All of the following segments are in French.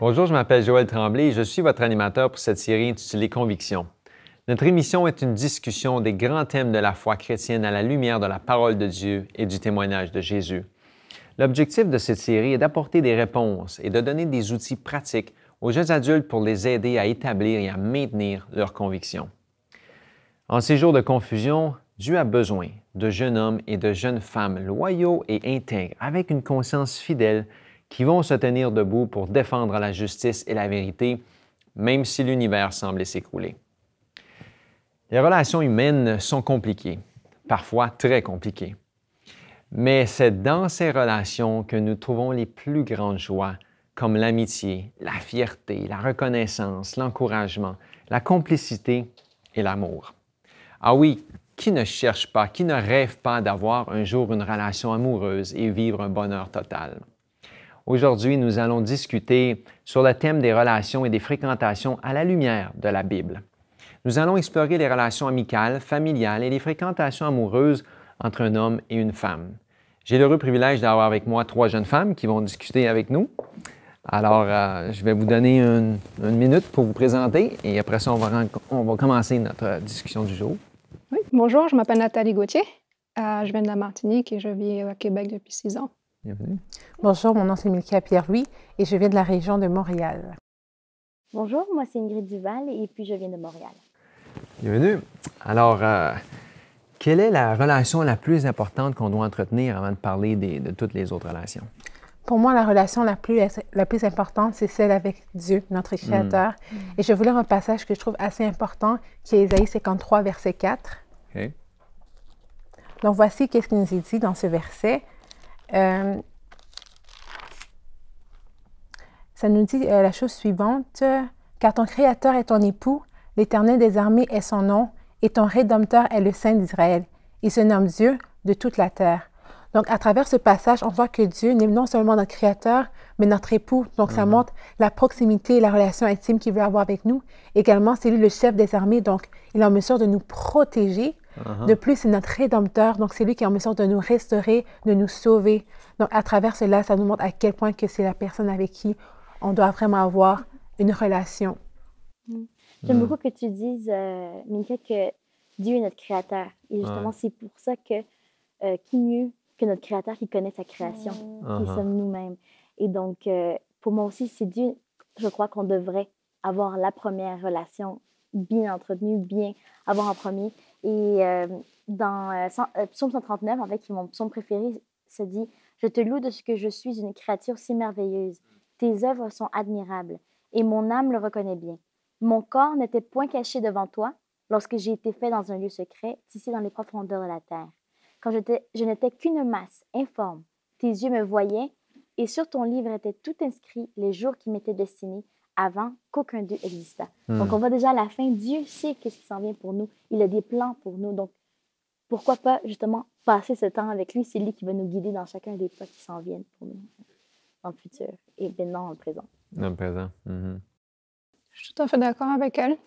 Bonjour, je m'appelle Joël Tremblay et je suis votre animateur pour cette série intitulée Conviction. Notre émission est une discussion des grands thèmes de la foi chrétienne à la lumière de la parole de Dieu et du témoignage de Jésus. L'objectif de cette série est d'apporter des réponses et de donner des outils pratiques aux jeunes adultes pour les aider à établir et à maintenir leurs convictions. En ces jours de confusion, Dieu a besoin de jeunes hommes et de jeunes femmes loyaux et intègres, avec une conscience fidèle, qui vont se tenir debout pour défendre la justice et la vérité, même si l'univers semble s'écrouler. Les relations humaines sont compliquées, parfois très compliquées. Mais c'est dans ces relations que nous trouvons les plus grandes joies, comme l'amitié, la fierté, la reconnaissance, l'encouragement, la complicité et l'amour. Ah oui, qui ne cherche pas, qui ne rêve pas d'avoir un jour une relation amoureuse et vivre un bonheur total? Aujourd'hui, nous allons discuter sur le thème des relations et des fréquentations à la lumière de la Bible. Nous allons explorer les relations amicales, familiales et les fréquentations amoureuses entre un homme et une femme. J'ai l'heureux privilège d'avoir avec moi 3 jeunes femmes qui vont discuter avec nous. Alors, je vais vous donner une minute pour vous présenter et après ça, on va commencer notre discussion du jour. Oui, bonjour, je m'appelle Nathalie Gauthier. Je viens de la Martinique et je vis à Québec depuis 6 ans. Bienvenue. Bonjour, mon nom c'est Milka Pierre-Louis et je viens de la région de Montréal. Bonjour, moi c'est Ingrid Duval et puis je viens de Montréal. Bienvenue. Alors, quelle est la relation la plus importante qu'on doit entretenir avant de parler de toutes les autres relations? Pour moi, la relation la plus importante, c'est celle avec Dieu, notre Créateur. Et je voulais un passage que je trouve assez important, qui est Ésaïe 53, verset 4. Okay. Donc, voici qu'est-ce qu'il nous est dit dans ce verset. Ça nous dit la chose suivante. « Car ton Créateur est ton époux, l'Éternel des armées est son nom, et ton Rédempteur est le Saint d'Israël. Il se nomme Dieu de toute la terre. » Donc, à travers ce passage, on voit que Dieu n'est non seulement notre Créateur, mais notre époux. Donc, ça montre la proximité et la relation intime qu'il veut avoir avec nous. Également, c'est lui le chef des armées, donc il est en mesure de nous protéger. De plus, c'est notre Rédempteur, donc c'est lui qui est en mesure de nous restaurer, de nous sauver. Donc, à travers cela, ça nous montre à quel point que c'est la personne avec qui on doit vraiment avoir une relation. J'aime beaucoup que tu dises, Minka, que Dieu est notre Créateur. Et justement, c'est pour ça que qui mieux que notre Créateur qui connaît sa création, qui sommes nous-mêmes. Et donc, pour moi aussi, c'est Dieu, je crois qu'on devrait avoir la première relation bien entretenue, bien avoir en premier. Et dans Psaume 139, en fait, qui est mon psaume préféré, ça dit « Je te loue de ce que je suis une créature si merveilleuse. Tes œuvres sont admirables, et mon âme le reconnaît bien. Mon corps n'était point caché devant toi lorsque j'ai été fait dans un lieu secret, tissé dans les profondeurs de la terre. Quand je n'étais qu'une masse informe, tes yeux me voyaient, et sur ton livre étaient tout inscrits les jours qui m'étaient destinés avant qu'aucun d'eux existât. » Donc, on voit déjà à la fin, Dieu sait qu'est-ce qui s'en vient pour nous. Il a des plans pour nous. Donc, pourquoi pas, justement, passer ce temps avec lui? C'est lui qui va nous guider dans chacun des pas qui s'en viennent pour nous, dans le futur et maintenant dans le présent. Dans le présent. Je suis tout à fait d'accord avec elle.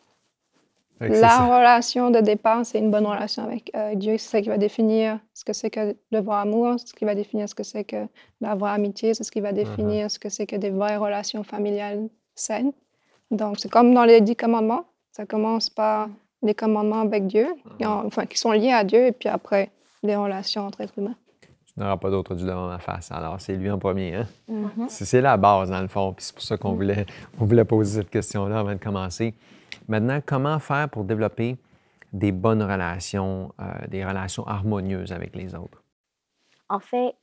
La relation de départ, c'est une bonne relation avec Dieu. C'est ça qui va définir ce que c'est que le vrai amour, ce qui va définir ce que c'est que la vraie amitié, c'est ce qui va définir ce que c'est que des vraies relations familiales saines. Donc, c'est comme dans les 10 commandements. Ça commence par les commandements avec Dieu, qui sont liés à Dieu, et puis après, les relations entre êtres humains. Tu n'auras pas d'autre Dieu devant ma face. Alors, c'est lui en premier. Hein? C'est la base, dans le fond. Puis c'est pour ça qu'on voulait poser cette question-là avant de commencer. Maintenant, comment faire pour développer des bonnes relations, des relations harmonieuses avec les autres? En fait,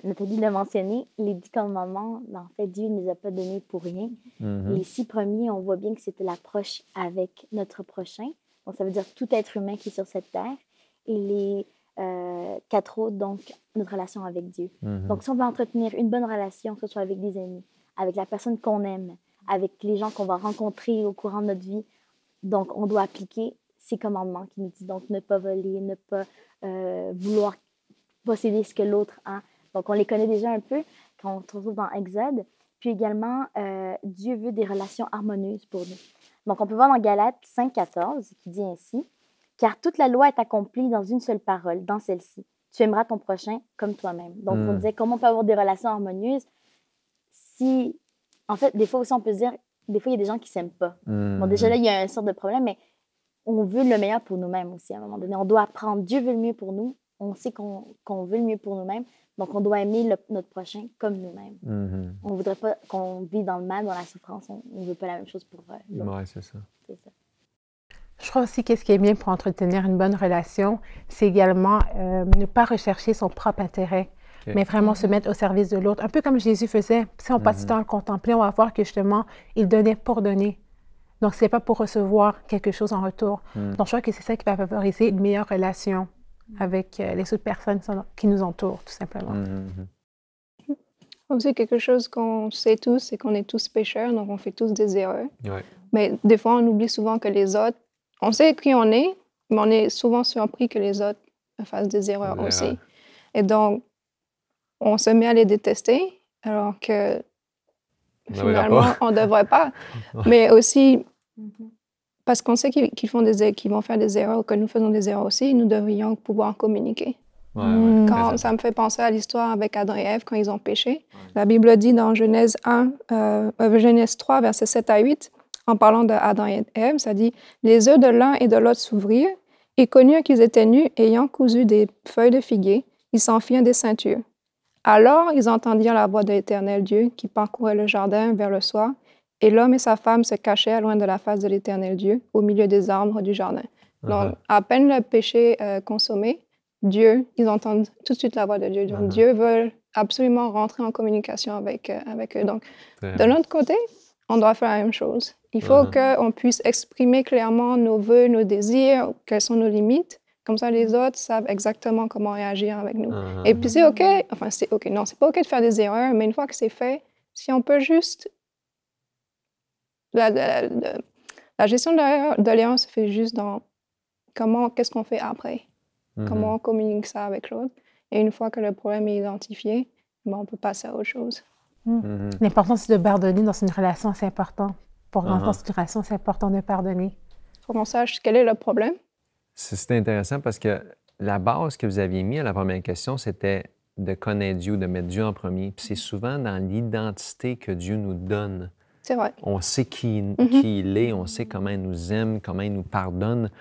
Nathalie l'a mentionné, les 10 commandements, en fait, Dieu ne les a pas donnés pour rien. Les 6 premiers, on voit bien que c'était l'approche avec notre prochain. Donc, ça veut dire tout être humain qui est sur cette terre. Et les 4 autres, donc, notre relation avec Dieu. Donc, si on veut entretenir une bonne relation, que ce soit avec des amis, avec la personne qu'on aime, avec les gens qu'on va rencontrer au courant de notre vie, donc, on doit appliquer ces commandements qui nous disent donc ne pas voler, ne pas vouloir posséder ce que l'autre a. Donc, on les connaît déjà un peu quand on se retrouve dans Exode. Puis également, Dieu veut des relations harmonieuses pour nous. Donc, on peut voir dans Galates 5,14 qui dit ainsi « Car toute la loi est accomplie dans une seule parole, dans celle-ci. Tu aimeras ton prochain comme toi-même. » Donc, on disait comment on peut avoir des relations harmonieuses si en fait, des fois aussi, on peut se dire, des fois, il y a des gens qui ne s'aiment pas. Bon, déjà là, il y a une sorte de problème, mais on veut le meilleur pour nous-mêmes aussi, à un moment donné. On doit apprendre. Dieu veut le mieux pour nous. On sait qu'on veut le mieux pour nous-mêmes. Donc, on doit aimer notre prochain comme nous-mêmes. On ne voudrait pas qu'on vive dans le mal, dans la souffrance. On ne veut pas la même chose pour l'autre. Oui, c'est ça. C'est ça. Je crois aussi que ce qui est bien pour entretenir une bonne relation, c'est également ne pas rechercher son propre intérêt, mais vraiment se mettre au service de l'autre. Un peu comme Jésus faisait. Si on passe du temps à le contempler, on va voir que justement, il donnait pour donner. Donc, ce n'est pas pour recevoir quelque chose en retour. Donc, je crois que c'est ça qui va favoriser une meilleure relation avec les autres personnes qui nous entourent, tout simplement. Aussi, quelque chose qu'on sait tous, c'est qu'on est tous pécheurs, donc on fait tous des erreurs. Ouais. Mais des fois, on oublie souvent que les autres, on sait qui on est, mais on est souvent surpris que les autres fassent des erreurs aussi. Et donc, on se met à les détester, alors que finalement, on ne devrait pas. Mais aussi, parce qu'on sait qu'ils vont faire des erreurs ou que nous faisons des erreurs aussi, nous devrions pouvoir communiquer. Quand ça me fait penser à l'histoire avec Adam et Ève quand ils ont péché. La Bible dit dans Genèse 3, versets 7 à 8, en parlant d'Adam et Ève, ça dit « Les œufs de l'un et de l'autre s'ouvrirent, et connurent qu'ils étaient nus, ayant cousu des feuilles de figuier, ils s'en firent des ceintures. Alors ils entendirent la voix de l'Éternel Dieu qui parcourait le jardin vers le soir, et l'homme et sa femme se cachaient loin de la face de l'Éternel Dieu, au milieu des arbres du jardin. » Donc, à peine le péché consommé, Dieu, ils entendent tout de suite la voix de Dieu. Donc, Dieu veut absolument rentrer en communication avec eux. Donc, de l'autre côté, on doit faire la même chose. Il faut qu'on puisse exprimer clairement nos vœux, nos désirs, quelles sont nos limites. Comme ça, les autres savent exactement comment réagir avec nous. Et puis, c'est OK. Enfin, c'est OK. Non, c'est pas OK de faire des erreurs, mais une fois que c'est fait, si on peut juste... La gestion de l'erreur se fait juste dans qu'est-ce qu'on fait après. Comment on communique ça avec l'autre. Et une fois que le problème est identifié, on peut passer à autre chose. L'importance de pardonner dans une relation, c'est important. Pour rentrer dans une relation, c'est important de pardonner. Il faut qu'on sache quel est le problème. C'est intéressant parce que la base que vous aviez mis à la première question, c'était de connaître Dieu, de mettre Dieu en premier. Puis c'est souvent dans l'identité que Dieu nous donne. C'est vrai. On sait qui il est, on sait comment il nous aime, comment il nous pardonne.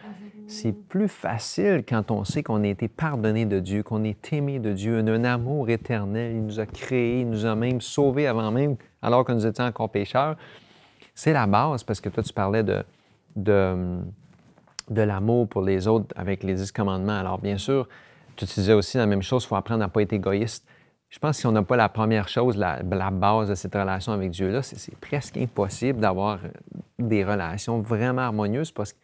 C'est plus facile quand on sait qu'on a été pardonné de Dieu, qu'on est aimé de Dieu, d'un amour éternel. Il nous a créés, il nous a même sauvés avant même, alors que nous étions encore pécheurs. C'est la base, parce que toi, tu parlais de l'amour pour les autres avec les 10 commandements. Alors, bien sûr, tu disais aussi la même chose, il faut apprendre à ne pas être égoïste. Je pense que si on n'a pas la première chose, la base de cette relation avec Dieu-là, c'est presque impossible d'avoir des relations vraiment harmonieuses parce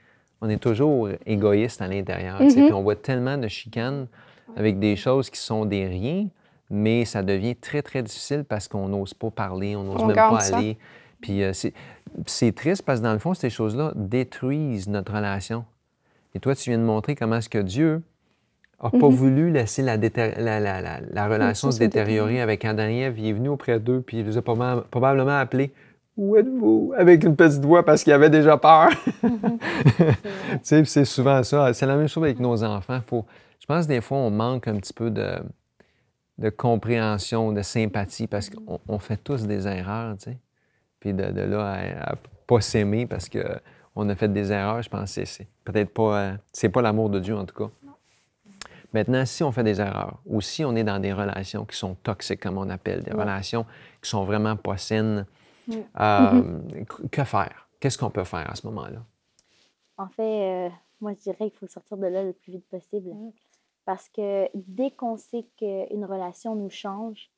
qu'on est toujours égoïste à l'intérieur. Puis on voit tellement de chicanes avec des choses qui sont des riens, mais ça devient très, très difficile parce qu'on n'ose pas parler, on n'ose même pas aller. Puis c'est triste parce que dans le fond, ces choses-là détruisent notre relation. Et toi, tu viens de montrer comment est-ce que Dieu n'a pas voulu laisser la relation se détériorer avec Adam et Ève. Il est venu auprès d'eux, puis il les a probablement appelés « Où êtes-vous? » avec une petite voix parce qu'il avait déjà peur. C'est souvent ça. C'est la même chose avec nos enfants. Je pense que des fois, on manque un petit peu de compréhension, de sympathie parce qu'on fait tous des erreurs, tu sais. Puis de là à pas s'aimer parce qu'on a fait des erreurs, je pense que c'est peut-être pas... c'est pas l'amour de Dieu, en tout cas. Maintenant, si on fait des erreurs ou si on est dans des relations qui sont toxiques, comme on appelle, des relations qui sont vraiment pas saines, que faire? Qu'est-ce qu'on peut faire à ce moment-là? En fait, moi, je dirais qu'il faut sortir de là le plus vite possible. Parce que dès qu'on sait qu'une relation nous change,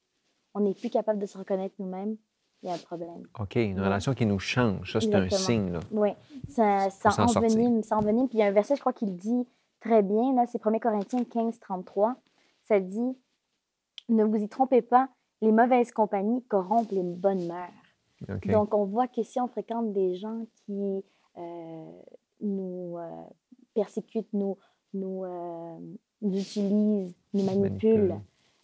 on n'est plus capable de se reconnaître nous-mêmes, il y a un problème. OK, une relation qui nous change, ça, c'est un signe, là. Oui, ça envenime. Puis il y a un verset, je crois, qui le dit très bien, là, c'est 1 Corinthiens 15, 33. Ça dit « Ne vous y trompez pas, les mauvaises compagnies corrompent les bonnes mœurs. Okay. » Donc, on voit que si on fréquente des gens qui nous persécutent, nous utilisent, nous manipulent,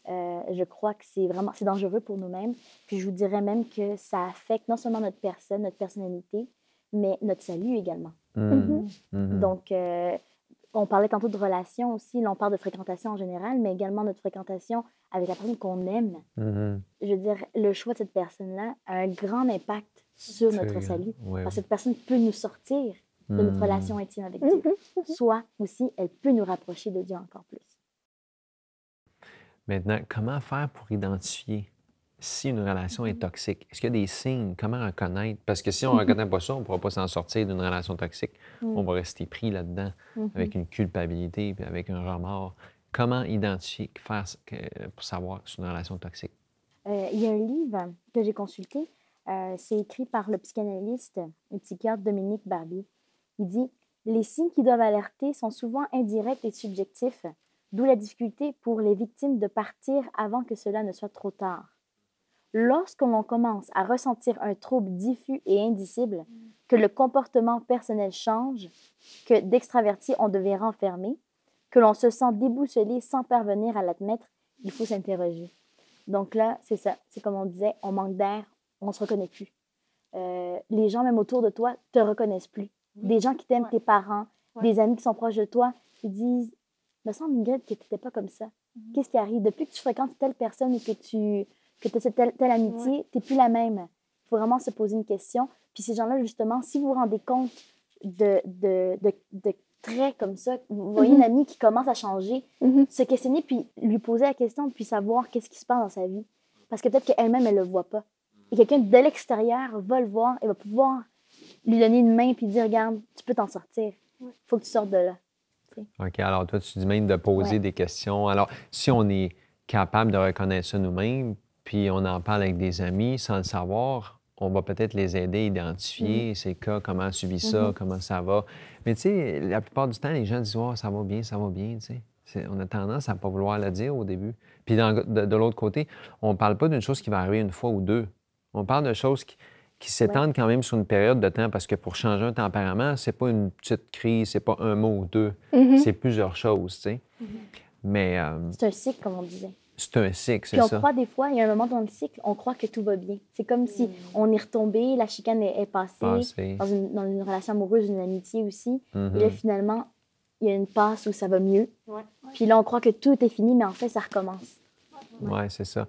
je crois que c'est dangereux pour nous-mêmes. Puis je vous dirais même que ça affecte non seulement notre personne, notre personnalité, mais notre salut également. Donc, on parlait tantôt de relations aussi, là on parle de fréquentation en général, mais également notre fréquentation avec la personne qu'on aime. Je veux dire, le choix de cette personne-là a un grand impact sur notre salut. Parce que cette personne peut nous sortir de notre relation intime avec Dieu. Soit aussi, elle peut nous rapprocher de Dieu encore plus. Maintenant, comment faire pour identifier si une relation est toxique? Est-ce qu'il y a des signes? Comment reconnaître? Parce que si on ne reconnaît pas ça, on ne pourra pas s'en sortir d'une relation toxique. On va rester pris là-dedans avec une culpabilité puis avec un remords. Comment identifier, faire pour savoir que c'est une relation toxique? Il y a un livre que j'ai consulté. C'est écrit par le psychanalyste et psychiatre Dominique Barbier. Il dit « Les signes qui doivent alerter sont souvent indirects et subjectifs, d'où la difficulté pour les victimes de partir avant que cela ne soit trop tard. Lorsque l'on commence à ressentir un trouble diffus et indicible, que le comportement personnel change, que d'extraverti on devient renfermé, que l'on se sent déboussolé sans parvenir à l'admettre, il faut s'interroger. » Donc là, c'est ça. C'est comme on disait, on manque d'air, on ne se reconnaît plus. Les gens, même autour de toi, ne te reconnaissent plus. Des gens qui t'aiment, tes parents, des amis qui sont proches de toi, qui disent « me semble, Ingrid, que tu n'étais pas comme ça. Qu'est-ce qui arrive? Depuis que tu fréquentes telle personne ou que tu as cette telle amitié, tu n'es plus la même. » Il faut vraiment se poser une question. Puis ces gens-là, justement, si vous vous rendez compte de traits comme ça, vous voyez une amie qui commence à changer, se questionner, puis lui poser la question, puis savoir qu'est-ce qui se passe dans sa vie. Parce que peut-être qu'elle-même, elle ne le voit pas. Et quelqu'un de l'extérieur va le voir et va pouvoir lui donner une main puis dire « Regarde, tu peux t'en sortir. Il faut que tu sortes de là. » OK. Alors, toi, tu dis même de poser des questions. Alors, si on est capable de reconnaître ça nous-mêmes, puis on en parle avec des amis sans le savoir, on va peut-être les aider à identifier ces cas, comment subi ça, comment ça va. Mais tu sais, la plupart du temps, les gens disent « Oh, ça va bien, tu sais. » On a tendance à ne pas vouloir le dire au début. Puis de l'autre côté, on ne parle pas d'une chose qui va arriver une fois ou deux. On parle de choses qui s'étendent quand même sur une période de temps, parce que pour changer un tempérament, c'est pas une petite crise, c'est pas un mot ou deux, c'est plusieurs choses, tu sais. Mais... c'est un cycle, comme on disait. C'est un cycle, c'est ça. Puis on croit des fois, il y a un moment dans le cycle, on croit que tout va bien. C'est comme si on est retombé, la chicane est passée, dans une relation amoureuse, une amitié aussi. Et là, finalement, il y a une passe où ça va mieux. Puis là, on croit que tout est fini, mais en fait, ça recommence. Oui, c'est ça.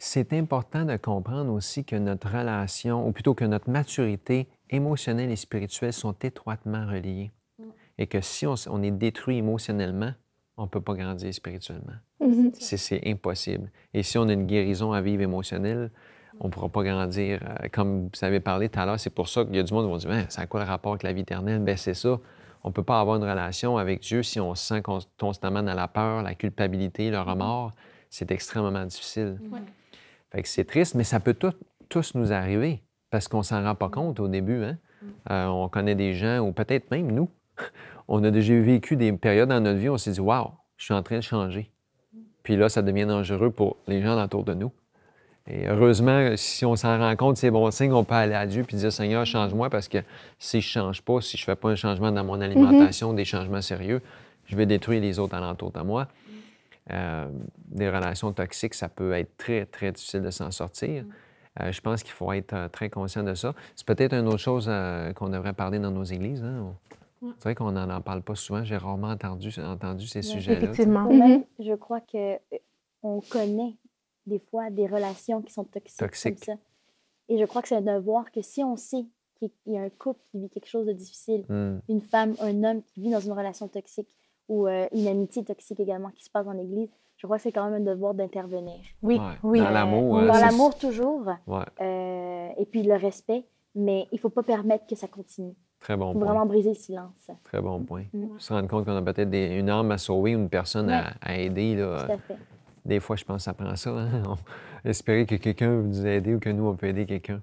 C'est important de comprendre aussi que notre relation, ou plutôt que notre maturité émotionnelle et spirituelle sont étroitement reliées. Et que si on est détruit émotionnellement, on ne peut pas grandir spirituellement. C'est impossible. Et si on a une guérison à vivre émotionnelle, on ne pourra pas grandir. Comme vous avez parlé tout à l'heure, c'est pour ça qu'il y a du monde qui va dire « Ça a quoi le rapport avec la vie éternelle? » Bien, c'est ça. On ne peut pas avoir une relation avec Dieu si on se sent constamment dans la peur, la culpabilité, le remords. C'est extrêmement difficile. Fait que c'est triste, mais ça peut tous nous arriver parce qu'on ne s'en rend pas compte au début. Hein? On connaît des gens, ou peut-être même nous, on a déjà vécu des périodes dans notre vie où on s'est dit « Wow, je suis en train de changer. » Puis là, ça devient dangereux pour les gens autour de nous. Et heureusement, si on s'en rend compte, c'est bon signe, on peut aller à Dieu et dire « Seigneur, change-moi » parce que si je ne change pas, si je ne fais pas un changement dans mon alimentation, des changements sérieux, je vais détruire les autres alentours de moi. Des relations toxiques, ça peut être très, très difficile de s'en sortir. Je pense qu'il faut être très conscient de ça. C'est peut-être une autre chose qu'on devrait parler dans nos églises. Hein? C'est vrai qu'on n'en parle pas souvent. J'ai rarement entendu ces sujets-là. Effectivement. Je crois qu'on connaît des fois des relations qui sont toxiques. Comme ça. Et je crois que c'est un devoir que si on sait qu'il y a un couple qui vit quelque chose de difficile, une femme, un homme qui vit dans une relation toxique, ou une amitié toxique également qui se passe dans l'Église, je crois que c'est quand même un devoir d'intervenir. Oui. Dans l'amour. Dans l'amour toujours. Et puis le respect, mais il ne faut pas permettre que ça continue. Très bon point. Il faut vraiment briser le silence. Très bon point. Se rendre compte qu'on a peut-être une âme à sauver ou une personne à aider. Là. Tout à fait. Des fois, je pense que ça prend ça. Hein? Espérer que quelqu'un veut nous aider ou que nous, on peut aider quelqu'un.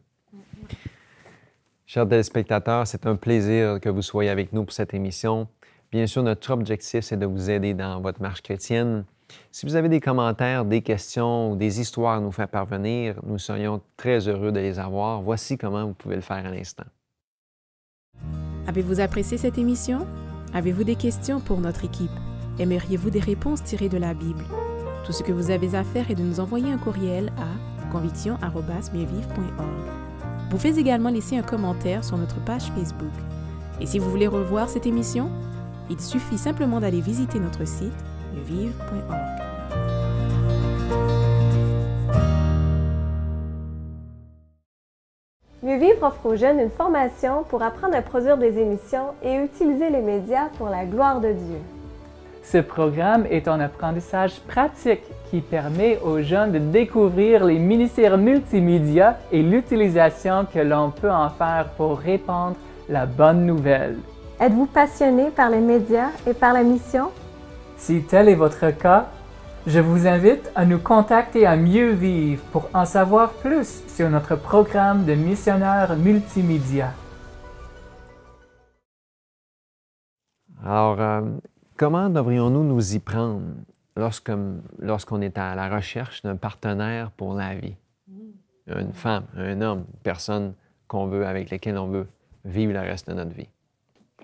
Chers téléspectateurs, c'est un plaisir que vous soyez avec nous pour cette émission. Bien sûr, notre objectif, c'est de vous aider dans votre marche chrétienne. Si vous avez des commentaires, des questions ou des histoires à nous faire parvenir, nous serions très heureux de les avoir. Voici comment vous pouvez le faire à l'instant. Avez-vous apprécié cette émission? Avez-vous des questions pour notre équipe? Aimeriez-vous des réponses tirées de la Bible? Tout ce que vous avez à faire est de nous envoyer un courriel à conviction@mieuxvivre.org. Vous pouvez également laisser un commentaire sur notre page Facebook. Et si vous voulez revoir cette émission, Il suffit simplement d'aller visiter notre site mieuxvivre.org. Mieux Vivre offre aux jeunes une formation pour apprendre à produire des émissions et utiliser les médias pour la gloire de Dieu. Ce programme est un apprentissage pratique qui permet aux jeunes de découvrir les ministères multimédia et l'utilisation que l'on peut en faire pour répandre la bonne nouvelle. Êtes-vous passionné par les médias et par la mission? Si tel est votre cas, je vous invite à nous contacter à Mieux Vivre pour en savoir plus sur notre programme de missionnaires multimédia. Alors, comment devrions-nous nous y prendre lorsqu'on est à la recherche d'un partenaire pour la vie? Une femme, un homme, une personne avec laquelle on veut vivre le reste de notre vie.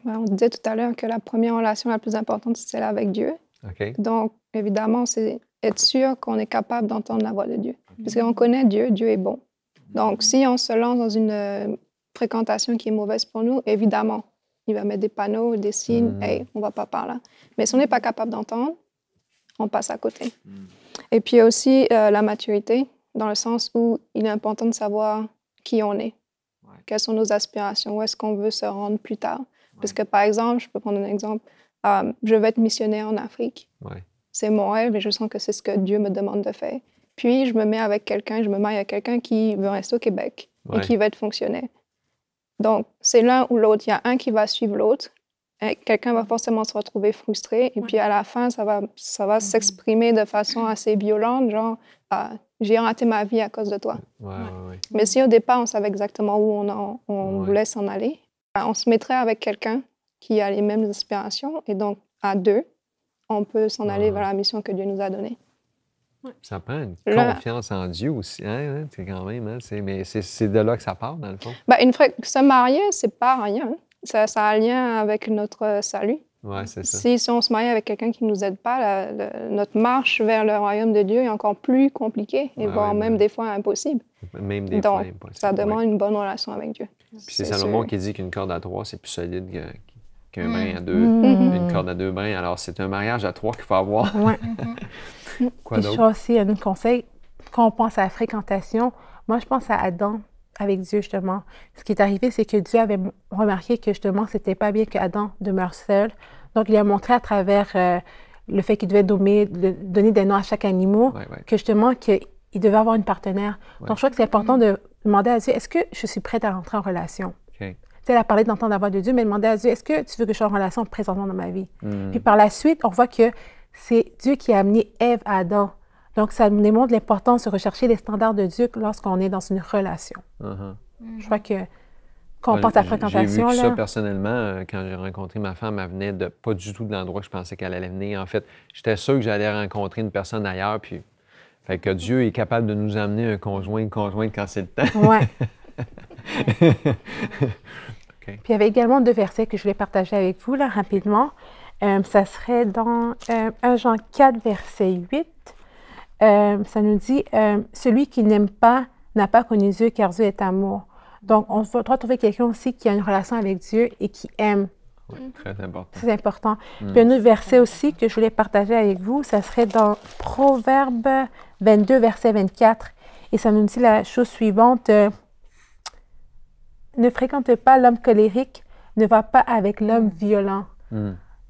On disait tout à l'heure que la première relation la plus importante, c'est celle avec Dieu. Okay. Donc, évidemment, c'est être sûr qu'on est capable d'entendre la voix de Dieu. Parce qu'on connaît Dieu, Dieu est bon. Donc, si on se lance dans une fréquentation qui est mauvaise pour nous, évidemment, il va mettre des panneaux, des signes, hey, on ne va pas par là. Mais si on n'est pas capable d'entendre, on passe à côté. Et puis aussi la maturité, dans le sens où il est important de savoir qui on est, quelles sont nos aspirations, où est-ce qu'on veut se rendre plus tard. Parce que, par exemple, je peux prendre un exemple, je veux être missionnaire en Afrique. C'est mon rêve et je sens que c'est ce que Dieu me demande de faire. Puis, je me marie avec quelqu'un qui veut rester au Québec et qui veut être fonctionnaire. Donc, c'est l'un ou l'autre. Il y a un qui va suivre l'autre. Quelqu'un va forcément se retrouver frustré. Et puis, à la fin, ça va s'exprimer de façon assez violente, genre, j'ai raté ma vie à cause de toi. Mais si au départ, on savait exactement où on voulait s'en aller, on se mettrait avec quelqu'un qui a les mêmes aspirations. Et donc, à deux, on peut s'en aller vers la mission que Dieu nous a donnée. Ça prend une confiance en Dieu aussi, hein? C'est quand même, hein? Mais c'est de là que ça part, dans le fond. Se marier, c'est pas rien. Ça a un lien avec notre salut. Oui, c'est ça. Si on se marie avec quelqu'un qui ne nous aide pas, notre marche vers le royaume de Dieu est encore plus compliquée, et voire même des fois impossible. Même des fois impossible. Ça demande une bonne relation avec Dieu. Puis c'est Salomon qui dit qu'une corde à 3, c'est plus solide qu'un brin à 2. Une corde à 2 brins. Alors, c'est un mariage à 3 qu'il faut avoir. Quoi d'autre? Je crois aussi un autre conseil, quand on pense à la fréquentation, moi, je pense à Adam avec Dieu, justement. Ce qui est arrivé, c'est que Dieu avait remarqué que, justement, c'était pas bien qu'Adam demeure seul. Donc, il a montré à travers le fait qu'il devait donner des noms à chaque animal, que, justement, qu'il devait avoir une partenaire. Donc, je crois que c'est important de demander à Dieu, est-ce que je suis prête à rentrer en relation? Tu sais, elle a parlé d'entendre la voix de Dieu, mais demander à Dieu, est-ce que tu veux que je sois en relation présentement dans ma vie? Puis par la suite, on voit que c'est Dieu qui a amené Ève à Adam. Donc, ça nous démontre l'importance de rechercher les standards de Dieu lorsqu'on est dans une relation. Je crois que quand on pense à la fréquentation... J'ai vu ça personnellement, quand j'ai rencontré ma femme, elle venait pas du tout de l'endroit que je pensais qu'elle allait venir. En fait, j'étais sûr que j'allais rencontrer une personne ailleurs, puis... Fait que Dieu est capable de nous amener un conjoint, une conjointe quand c'est le temps. Oui. Puis il y avait également 2 versets que je voulais partager avec vous, là, rapidement. Ça serait dans 1 Jean 4, verset 8. Ça nous dit « Celui qui n'aime pas n'a pas connu Dieu, car Dieu est amour. » Donc, on doit trouver quelqu'un aussi qui a une relation avec Dieu et qui aime. Oui, très important. C'est important. Puis un autre verset aussi que je voulais partager avec vous, ça serait dans Proverbe 22, verset 24. Et ça nous dit la chose suivante. Ne fréquente pas l'homme colérique, ne va pas avec l'homme violent.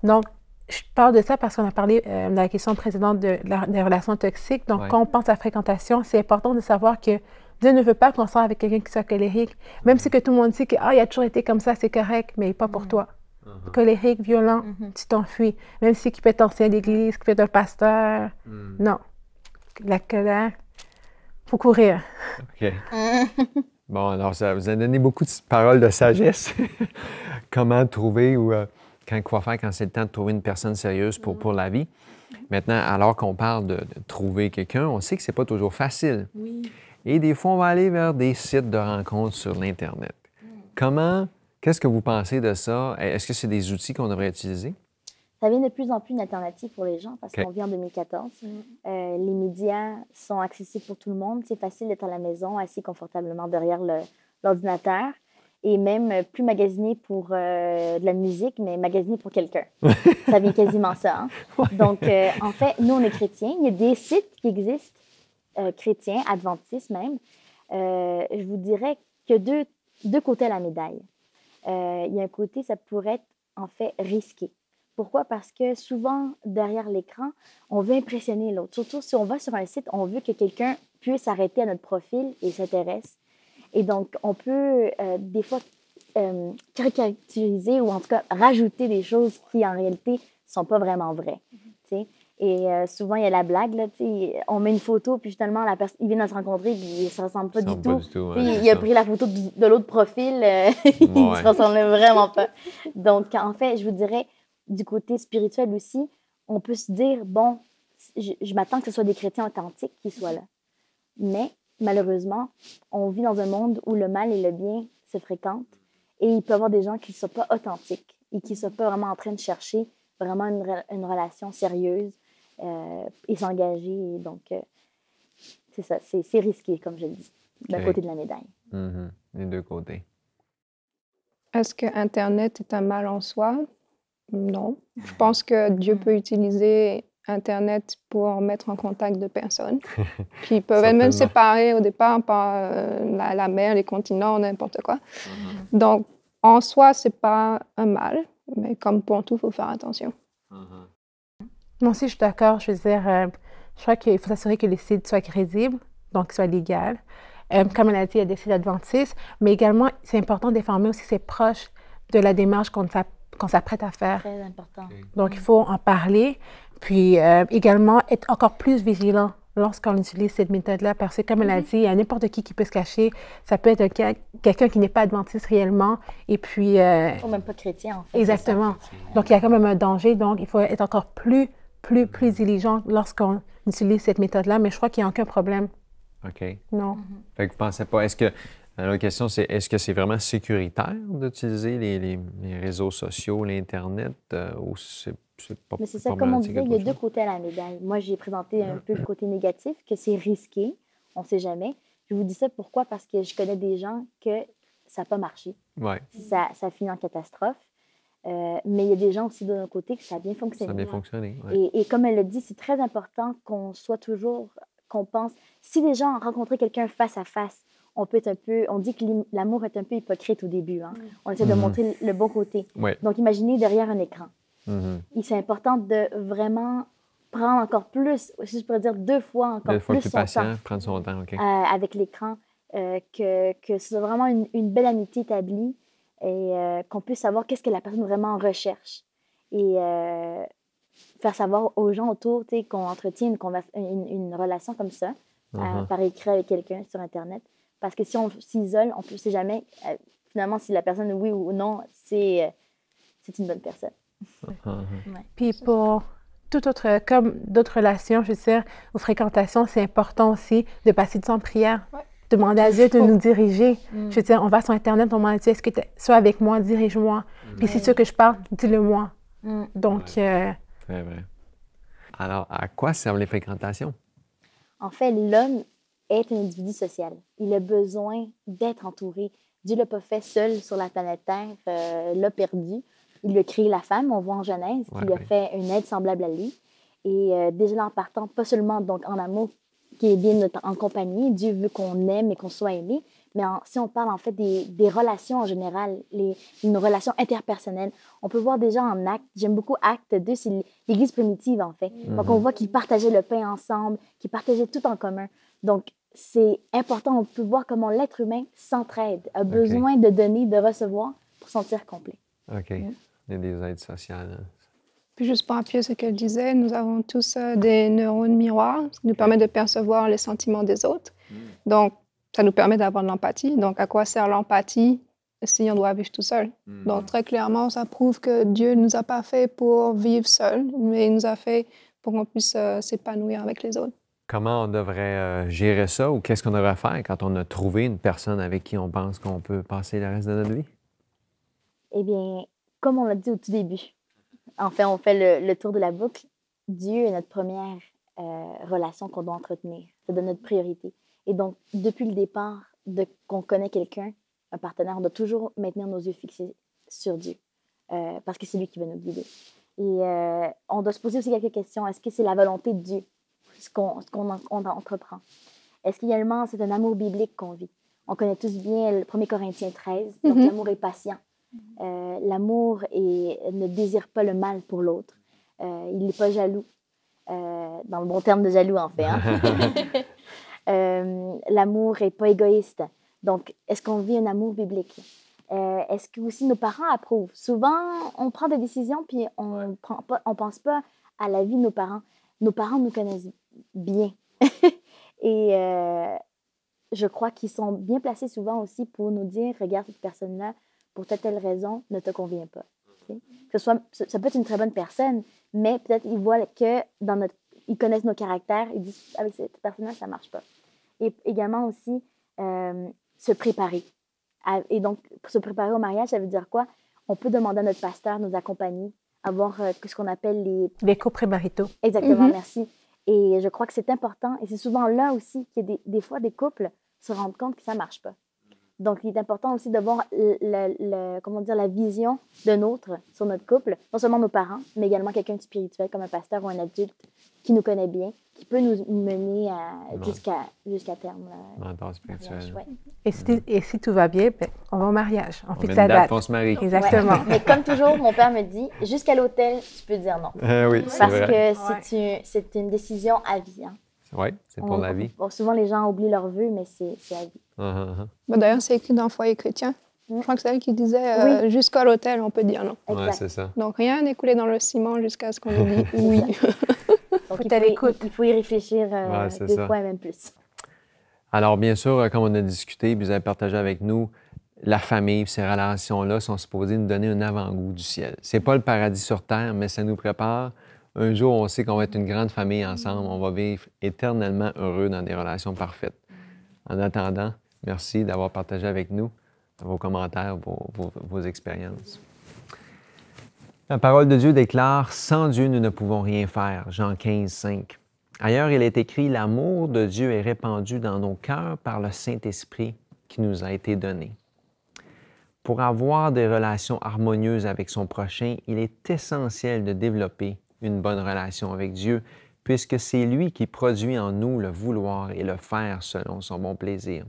Donc, je parle de ça parce qu'on a parlé dans la question précédente des relations toxiques. Donc, quand on pense à la fréquentation, c'est important de savoir que Dieu ne veut pas qu'on sorte avec quelqu'un qui soit colérique. Même si que tout le monde dit que il a toujours été comme ça, c'est correct, mais pas pour toi. Colérique, violent, tu t'enfuis. Même si qui peut être ancien d'église, qui peut être un pasteur. Non. La colère, il faut courir. OK. Bon, alors, ça vous a donné beaucoup de paroles de sagesse. Comment trouver ou quoi faire quand c'est le temps de trouver une personne sérieuse pour la vie. Maintenant, alors qu'on parle de trouver quelqu'un, on sait que c'est pas toujours facile. Oui. Et des fois, on va aller vers des sites de rencontres sur l'Internet. Qu'est-ce que vous pensez de ça? Est-ce que c'est des outils qu'on devrait utiliser? Ça devient de plus en plus une alternative pour les gens parce qu'on vit en 2014. Les médias sont accessibles pour tout le monde. C'est facile d'être à la maison, assis confortablement derrière l'ordinateur et même plus magasiner pour de la musique, mais magasiner pour quelqu'un. Ça vient quasiment ça. Hein? Donc, en fait, nous, on est chrétiens. Il y a des sites qui existent, chrétiens, adventistes même. Je vous dirais qu'il y a deux côtés à la médaille. Il y a un côté, ça pourrait être en fait risqué. Pourquoi? Parce que souvent, derrière l'écran, on veut impressionner l'autre. Surtout si on va sur un site, on veut que quelqu'un puisse s'arrêter à notre profil et s'intéresse. Et donc, on peut des fois caractériser ou en tout cas rajouter des choses qui, en réalité, ne sont pas vraiment vraies. Mm-hmm. Et souvent, il y a la blague, là, on met une photo, puis finalement, la personne, il vient de se rencontrer, puis il ne se ressemble pas du tout. Ouais, il a pris la photo de l'autre profil, il ne se ressemblait vraiment pas. Donc, en fait, je vous dirais, du côté spirituel aussi, on peut se dire, bon, je m'attends que ce soit des chrétiens authentiques qui soient là. Mais, malheureusement, on vit dans un monde où le mal et le bien se fréquentent et il peut y avoir des gens qui ne sont pas authentiques et qui ne sont pas vraiment en train de chercher vraiment une relation sérieuse et s'engager. Donc, c'est ça, c'est risqué, comme je le dis, d'un côté de la médaille. Mm-hmm. Les deux côtés. Est-ce que Internet est un mal en soi? Non. Je pense que Dieu peut utiliser Internet pour mettre en contact deux personnes qui peuvent être même séparées au départ par la mer, les continents, n'importe quoi. Mm-hmm. Donc, en soi, ce n'est pas un mal, mais comme pour tout, il faut faire attention. Mm-hmm. Moi aussi, je suis d'accord. Je veux dire, je crois qu'il faut s'assurer que les sites soient crédibles, donc qu'ils soient légaux. Comme on a dit, il y a des sites adventistes, mais également, c'est important d'informer aussi ses proches de la démarche qu'on s'apprête à faire. Très important. Donc, il faut en parler, puis également être encore plus vigilant lorsqu'on utilise cette méthode-là, parce que, comme elle a dit, il y a n'importe qui peut se cacher. Ça peut être quelqu'un qui n'est pas adventiste réellement, et puis... Ou même pas chrétien, en fait. Exactement. Donc, il y a quand même un danger, donc il faut être encore plus diligent lorsqu'on utilise cette méthode-là, mais je crois qu'il n'y a aucun problème. OK. Non. Fait que vous ne pensez pas... L'autre question, c'est est-ce que c'est vraiment sécuritaire d'utiliser les réseaux sociaux, l'Internet, ou c'est pas... Mais c'est ça, comme on disait, il y a deux côtés à la médaille. Moi, j'ai présenté un peu le côté négatif, que c'est risqué, on ne sait jamais. Je vous dis ça pourquoi? Parce que je connais des gens que ça n'a pas marché. Ouais. Ça finit en catastrophe. Mais il y a des gens aussi de notre côté que ça a bien fonctionné. Ça a bien fonctionné, oui. Et comme elle le dit, c'est très important qu'on soit toujours, qu'on pense... Si les gens ont rencontré quelqu'un face à face, on peut être un peu... On dit que l'amour est un peu hypocrite au début. Hein? On essaie de montrer le bon côté. Ouais. Donc, imaginez derrière un écran. Et c'est important de vraiment prendre encore plus, si je pourrais dire deux fois encore plus son patient, temps. Prendre son temps, OK. Avec l'écran, que ce soit vraiment une belle amitié établie et qu'on puisse savoir qu'est-ce que la personne vraiment recherche. Et faire savoir aux gens autour qu'on entretient une relation comme ça, par écrit avec quelqu'un sur Internet. Parce que si on s'isole, on ne sait jamais finalement si la personne, oui ou non, c'est une bonne personne. Puis pour toute autre, comme d'autres relations, je veux dire, aux fréquentations, c'est important aussi de passer du temps en prière. Ouais. Demander à Dieu de nous diriger. Je veux dire, on va sur Internet, on demande à Dieu, est-ce que tu sois avec moi, dirige-moi. Puis si tu veux que je parle, dis-le-moi. Donc... Très vrai. Alors, à quoi servent les fréquentations? En fait, l'homme est un individu social. Il a besoin d'être entouré. Dieu ne l'a pas fait seul sur la planète Terre, l'a perdu. Il a créé la femme, on voit en Genèse, qui lui a fait une aide semblable à lui. Et déjà là, en partant, pas seulement donc, en amour, qui est bien en compagnie, Dieu veut qu'on aime et qu'on soit aimé, mais si on parle en fait des relations en général, une relation interpersonnelle, on peut voir déjà en Actes, j'aime beaucoup Actes 2, c'est l'Église primitive en fait. Donc on voit qu'ils partageaient le pain ensemble, qu'ils partageaient tout en commun. Donc c'est important, on peut voir comment l'être humain s'entraide, a besoin de donner, de recevoir pour se sentir complet. OK. Il y a des aides sociales. Puis juste pour appuyer ce qu'elle disait, nous avons tous des neurones miroirs qui nous permettent de percevoir les sentiments des autres. Donc, ça nous permet d'avoir de l'empathie. Donc, à quoi sert l'empathie si on doit vivre tout seul? Donc, très clairement, ça prouve que Dieu ne nous a pas fait pour vivre seul, mais il nous a fait pour qu'on puisse s'épanouir avec les autres. Comment on devrait gérer ça ou qu'est-ce qu'on devrait faire quand on a trouvé une personne avec qui on pense qu'on peut passer le reste de notre vie? Eh bien, comme on l'a dit au tout début, en fait, on fait le tour de la boucle. Dieu est notre première relation qu'on doit entretenir. C'est de notre priorité. Et donc, depuis le départ qu'on connaît quelqu'un, un partenaire, on doit toujours maintenir nos yeux fixés sur Dieu, parce que c'est lui qui va nous guider. Et on doit se poser aussi quelques questions. Est-ce que c'est la volonté de Dieu, ce qu'on entreprend? Est-ce qu'également, c'est un amour biblique qu'on vit? On connaît tous bien le 1 Corinthiens 13, donc l'amour est patient. L'amour ne désire pas le mal pour l'autre. Il n'est pas jaloux, dans le bon terme de jaloux, en fait. Hein? L'amour n'est pas égoïste. Donc, est-ce qu'on vit un amour biblique? Est-ce que aussi nos parents approuvent? Souvent, on prend des décisions puis on pense pas à la vie de nos parents. Nos parents nous connaissent bien. Et je crois qu'ils sont bien placés souvent aussi pour nous dire, regarde, cette personne-là, pour telle raison, ne te convient pas. Okay? Ça peut être une très bonne personne, mais peut-être ils voient que ils connaissent nos caractères, ils disent, avec cette personne-là, ça ne marche pas. Et également aussi, se préparer. Et donc, pour se préparer au mariage, ça veut dire quoi? On peut demander à notre pasteur de nous accompagner, avoir ce qu'on appelle les couples prémaritaux. Exactement, merci. Et je crois que c'est important. Et c'est souvent là aussi qu'il y a des fois des couples se rendent compte que ça ne marche pas. Donc, il est important aussi d'avoir la vision d'un autre sur notre couple, non seulement nos parents, mais également quelqu'un de spirituel comme un pasteur ou un adulte qui nous connaît bien, qui peut nous mener jusqu'à terme. Mentor spirituel. Ouais. Et si tout va bien, ben, on va au mariage. On fixe met la une date, date. on se marie. Exactement. Ouais. Mais comme toujours, mon père me dit, jusqu'à l'hôtel, tu peux dire non. Oui, c'est Parce vrai. que c'est une décision à vie. Hein. Oui, c'est pour la vie. Bon, souvent, les gens oublient leur vœu, mais c'est à vie. Ben, d'ailleurs, c'est écrit dans le Foyer chrétien. Je crois que c'est elle qui disait jusqu'à l'autel, on peut dire non. Oui, c'est ça. Donc, rien n'est coulé dans le ciment jusqu'à ce qu'on ait dit oui. Donc, il faut y réfléchir deux fois et même plus. Alors, bien sûr, comme on a discuté, vous avez partagé avec nous, la famille, ces relations-là sont supposées nous donner un avant-goût du ciel. Ce n'est pas le paradis sur terre, mais ça nous prépare. Un jour, on sait qu'on va être une grande famille ensemble. On va vivre éternellement heureux dans des relations parfaites. En attendant, merci d'avoir partagé avec nous vos commentaires, vos expériences. La parole de Dieu déclare « Sans Dieu, nous ne pouvons rien faire » Jean 15, 5. Ailleurs, il est écrit « L'amour de Dieu est répandu dans nos cœurs par le Saint-Esprit qui nous a été donné. » Pour avoir des relations harmonieuses avec son prochain, il est essentiel de développer une bonne relation avec Dieu, puisque c'est lui qui produit en nous le vouloir et le faire selon son bon plaisir.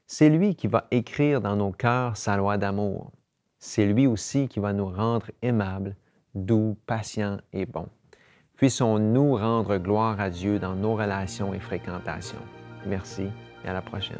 C'est lui qui va écrire dans nos cœurs sa loi d'amour. C'est lui aussi qui va nous rendre aimables, doux, patients et bons. Puissons-nous rendre gloire à Dieu dans nos relations et fréquentations. Merci et à la prochaine.